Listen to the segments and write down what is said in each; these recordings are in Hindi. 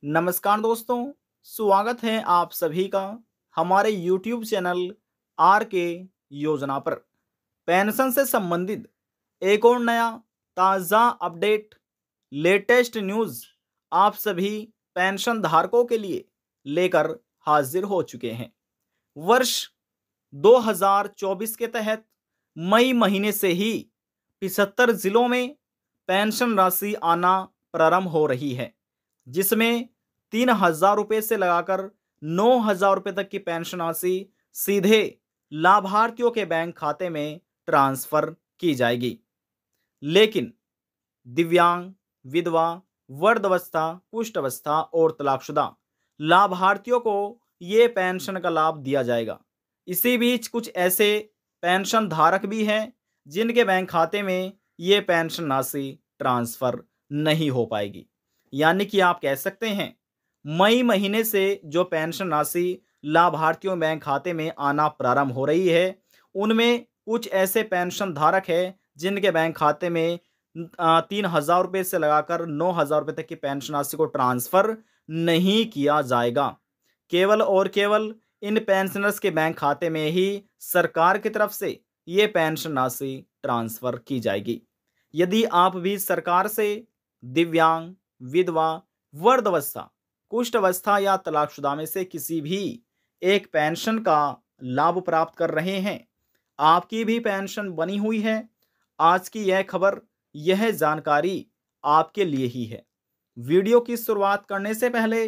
नमस्कार दोस्तों, स्वागत है आप सभी का हमारे YouTube चैनल आर के योजना पर। पेंशन से संबंधित एक और नया ताज़ा अपडेट, लेटेस्ट न्यूज़ आप सभी पेंशन धारकों के लिए लेकर हाजिर हो चुके हैं। वर्ष 2024 के तहत मई महीने से ही 75 जिलों में पेंशन राशि आना प्रारंभ हो रही है, जिसमें 3,000 रुपये से लगाकर 9,000 रुपये तक की पेंशन राशि सीधे लाभार्थियों के बैंक खाते में ट्रांसफर की जाएगी। लेकिन दिव्यांग, विधवा, वृद्धावस्था, कुष्ठ अवस्था और तलाकशुदा लाभार्थियों को ये पेंशन का लाभ दिया जाएगा। इसी बीच कुछ ऐसे पेंशन धारक भी हैं जिनके बैंक खाते में ये पेंशन राशि ट्रांसफर नहीं हो पाएगी। यानी कि आप कह सकते हैं मई महीने से जो पेंशन राशि लाभार्थियों बैंक खाते में आना प्रारंभ हो रही है, उनमें कुछ ऐसे पेंशन धारक है जिनके बैंक खाते में 3,000 रुपये से लगाकर 9,000 रुपये तक की पेंशन राशि को ट्रांसफर नहीं किया जाएगा। केवल और केवल इन पेंशनर्स के बैंक खाते में ही सरकार की तरफ से ये पेंशन राशि ट्रांसफर की जाएगी। यदि आप भी सरकार से दिव्यांग, विधवा, वृद्धावस्था, कुष्ठ अवस्था या तलाकशुदा में से किसी भी एक पेंशन का लाभ प्राप्त कर रहे हैं, आपकी भी पेंशन बनी हुई है, आज की यह खबर, यह जानकारी आपके लिए ही है। वीडियो की शुरुआत करने से पहले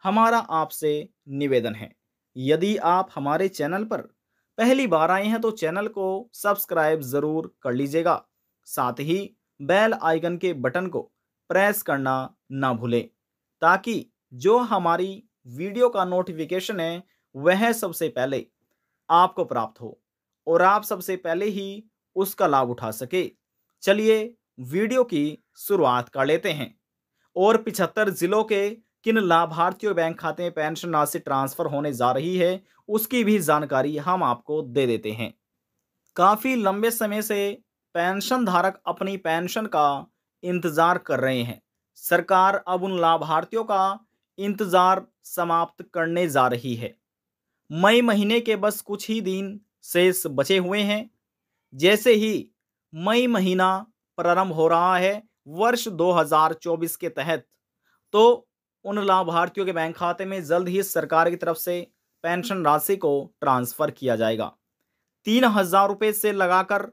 हमारा आपसे निवेदन है, यदि आप हमारे चैनल पर पहली बार आए हैं तो चैनल को सब्सक्राइब ज़रूर कर लीजिएगा। साथ ही बेल आइकन के बटन को प्रेस करना ना भूलें, ताकि जो हमारी वीडियो का नोटिफिकेशन है वह सबसे पहले आपको प्राप्त हो और आप सबसे पहले ही उसका लाभ उठा सके। चलिए वीडियो की शुरुआत कर लेते हैं और 75 जिलों के किन लाभार्थियों बैंक खाते में पेंशन राशि ट्रांसफर होने जा रही है उसकी भी जानकारी हम आपको दे देते हैं। काफी लंबे समय से पेंशन धारक अपनी पेंशन का इंतजार कर रहे हैं। सरकार अब उन लाभार्थियों का इंतजार समाप्त करने जा रही है। मई महीने के बस कुछ ही दिन शेष बचे हुए हैं। जैसे ही मई महीना प्रारंभ हो रहा है वर्ष 2024 के तहत, तो उन लाभार्थियों के बैंक खाते में जल्द ही सरकार की तरफ से पेंशन राशि को ट्रांसफर किया जाएगा। 3,000 रुपये से लगाकर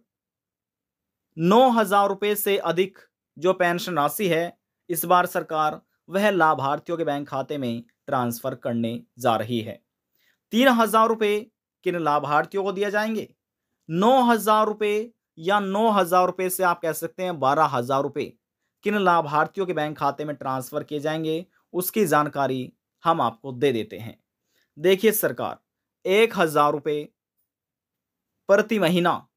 9,000 रुपये से अधिक जो पेंशन राशि है, इस बार सरकार वह लाभार्थियों के बैंक खाते में ट्रांसफर करने जा रही है। 3,000 रुपये किन लाभार्थियों को दिए जाएंगे, 9,000 रुपये या 9,000 रुपये से आप कह सकते हैं 12,000 रुपये किन लाभार्थियों के बैंक खाते में ट्रांसफर किए जाएंगे, उसकी जानकारी हम आपको दे देते हैं। देखिए, सरकार 1,000 रुपये प्रति महीना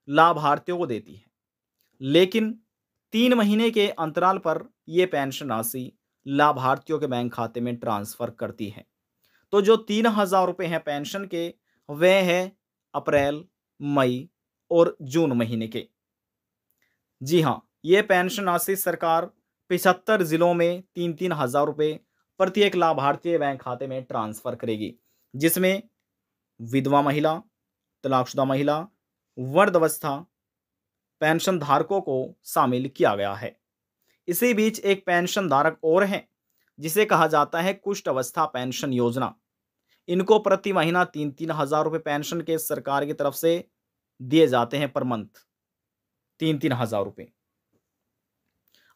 लाभार्थियों को देती है, लेकिन 3 महीने के अंतराल पर यह पेंशन राशि लाभार्थियों के बैंक खाते में ट्रांसफर करती है। तो जो 3,000 रुपये हैं पेंशन के, वह है अप्रैल, मई और जून महीने के। जी हाँ, ये पेंशन राशि सरकार 75 जिलों में 3-3 हज़ार रुपये प्रत्येक लाभार्थी बैंक खाते में ट्रांसफर करेगी, जिसमें विधवा महिला, तलाकशुदा महिला, वृद्धावस्था पेंशन धारकों को शामिल किया गया है। इसी बीच एक पेंशन धारक और हैं जिसे कहा जाता है कुष्ठ अवस्था पेंशन योजना। इनको प्रति महीना 3-3 हज़ार रुपये पेंशन के सरकार की तरफ से दिए जाते हैं पर मंथ, 3-3 हज़ार रुपये।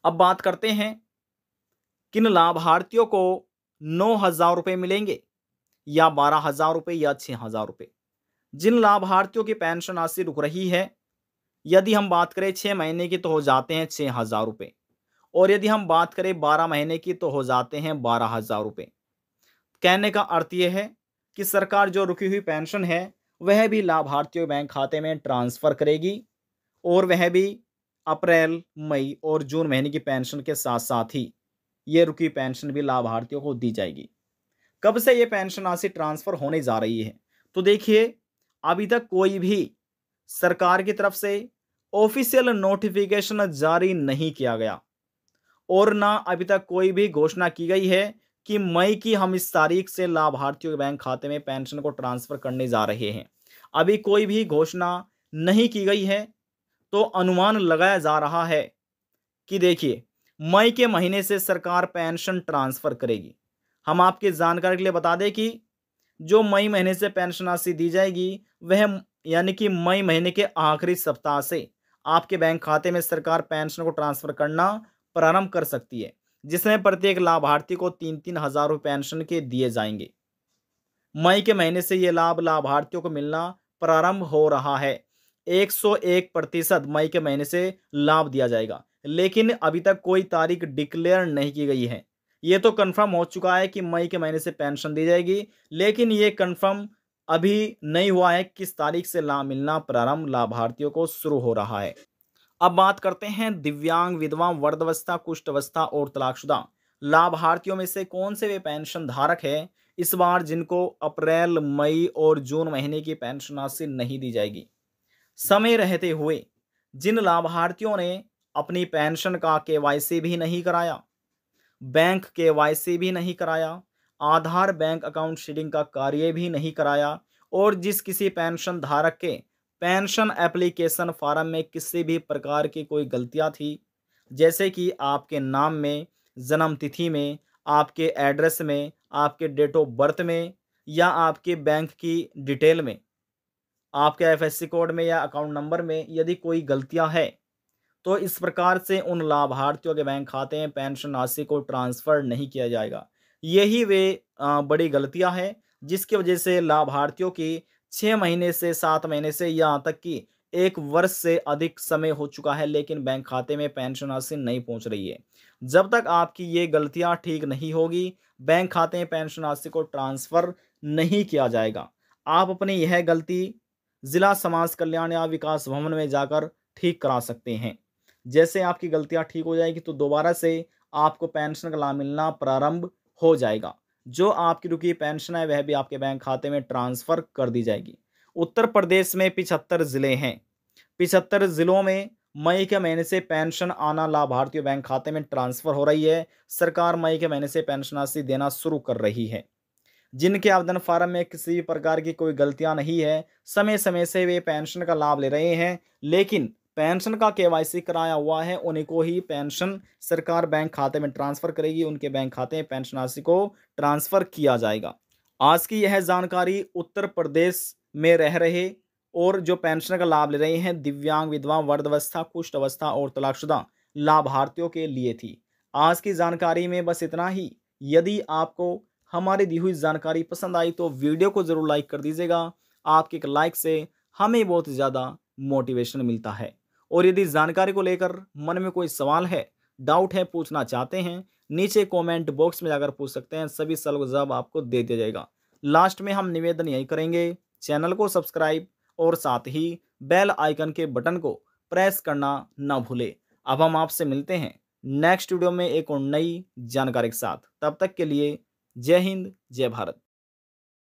अब बात करते हैं किन लाभार्थियों को 9,000 रुपये मिलेंगे या 12,000 रुपये या 6,000 रुपये। जिन लाभार्थियों की पेंशन राशि रुक रही है, यदि हम बात करें 6 महीने की तो हो जाते हैं 6,000 रुपये, और यदि हम बात करें 12 महीने की तो हो जाते हैं 12,000 रुपये। कहने का अर्थ यह है कि सरकार जो रुकी हुई पेंशन है वह भी लाभार्थियों बैंक खाते में ट्रांसफर करेगी, और वह भी अप्रैल, मई और जून महीने की पेंशन के साथ साथ ही ये रुकी पेंशन भी लाभार्थियों को दी जाएगी। कब से ये पेंशन राशि ट्रांसफर होने जा रही है, तो देखिए, अभी तक कोई भी सरकार की तरफ से ऑफिशियल नोटिफिकेशन जारी नहीं किया गया, और ना अभी तक कोई भी घोषणा की गई है कि मई की हम इस तारीख से लाभार्थियों के बैंक खाते में पेंशन को ट्रांसफर करने जा रहे हैं। अभी कोई भी घोषणा नहीं की गई है, तो अनुमान लगाया जा रहा है कि देखिए, मई के महीने से सरकार पेंशन ट्रांसफर करेगी। हम आपकी जानकारी के लिए बता दें कि जो मई महीने से पेंशन राशि दी जाएगी, वह यानी कि मई महीने के आखिरी सप्ताह से आपके बैंक खाते में सरकार पेंशन को ट्रांसफर करना प्रारंभ कर सकती है, जिसमें प्रत्येक लाभार्थी को 3-3 हज़ार रुपये पेंशन के दिए जाएंगे। मई के महीने से ये लाभ लाभार्थियों को मिलना प्रारंभ हो रहा है। 101% मई के महीने से लाभ दिया जाएगा, लेकिन अभी तक कोई तारीख डिक्लेयर नहीं की गई है। ये तो कंफर्म हो चुका है कि मई के महीने से पेंशन दी जाएगी, लेकिन ये कंफर्म अभी नहीं हुआ है किस तारीख से लाभ मिलना प्रारंभ लाभार्थियों को शुरू हो रहा है। अब बात करते हैं दिव्यांग, विधवा, वृद्धावस्था, कुष्ठ अवस्था और तलाकशुदा लाभार्थियों में से कौन से वे पेंशन धारक हैं इस बार जिनको अप्रैल, मई और जून महीने की पेंशन राशि नहीं दी जाएगी। समय रहते हुए जिन लाभार्थियों ने अपनी पेंशन का केवाईसी भी नहीं कराया, बैंक केवाईसी भी नहीं कराया, आधार बैंक अकाउंट सीडिंग का कार्य भी नहीं कराया और जिस किसी पेंशन धारक के पेंशन एप्लीकेशन फॉर्म में किसी भी प्रकार की कोई गलतियां थी, जैसे कि आपके नाम में, जन्म तिथि में, आपके एड्रेस में, आपके डेट ऑफ बर्थ में या आपके बैंक की डिटेल में, आपके एफएससी कोड में या अकाउंट नंबर में यदि कोई गलतियां हैं, तो इस प्रकार से उन लाभार्थियों के बैंक खाते में पेंशन राशि को ट्रांसफर नहीं किया जाएगा। यही वे बड़ी गलतियां हैं जिसकी वजह से लाभार्थियों की 6 महीने से 7 महीने से यहाँ तक कि 1 वर्ष से अधिक समय हो चुका है, लेकिन बैंक खाते में पेंशन राशि नहीं पहुंच रही है। जब तक आपकी ये गलतियां ठीक नहीं होगी, बैंक खाते में पेंशन राशि को ट्रांसफर नहीं किया जाएगा। आप अपनी यह गलती जिला समाज कल्याण या विकास भवन में जाकर ठीक करा सकते हैं। जैसे आपकी गलतियां ठीक हो जाएगी तो दोबारा से आपको पेंशन का लाभ मिलना प्रारंभ हो जाएगा। जो आपकी रुकी पेंशन है वह भी आपके बैंक खाते में ट्रांसफर कर दी जाएगी। उत्तर प्रदेश में 75 जिले हैं। 75 जिलों में मई के महीने से पेंशन आना लाभार्थियों बैंक खाते में ट्रांसफर हो रही है। सरकार मई के महीने से पेंशन राशि देना शुरू कर रही है। जिनके आवेदन फार्म में किसी भी प्रकार की कोई गलतियां नहीं है, समय समय से वे पेंशन का लाभ ले रहे हैं, लेकिन पेंशन का केवाईसी कराया हुआ है, उन्हीं को ही पेंशन सरकार बैंक खाते में ट्रांसफर करेगी। उनके बैंक खाते में पेंशन राशि को ट्रांसफर किया जाएगा। आज की यह जानकारी उत्तर प्रदेश में रह रहे और जो पेंशन का लाभ ले रहे हैं दिव्यांग, विधवा, वृद्धावस्था, कुष्ठ अवस्था और तलाकशुदा लाभार्थियों के लिए थी। आज की जानकारी में बस इतना ही। यदि आपको हमारी दी हुई जानकारी पसंद आई तो वीडियो को जरूर लाइक कर दीजिएगा। आपके एक लाइक से हमें बहुत ज़्यादा मोटिवेशन मिलता है। और यदि जानकारी को लेकर मन में कोई सवाल है, डाउट है, पूछना चाहते हैं, नीचे कमेंट बॉक्स में जाकर पूछ सकते हैं। सभी सवालों का जवाब आपको दे दिया जाएगा। लास्ट में हम निवेदन यही करेंगे, चैनल को सब्सक्राइब और साथ ही बेल आइकन के बटन को प्रेस करना ना भूले। अब हम आपसे मिलते हैं नेक्स्ट वीडियो में एक और नई जानकारी के साथ। तब तक के लिए जय हिंद, जय भारत।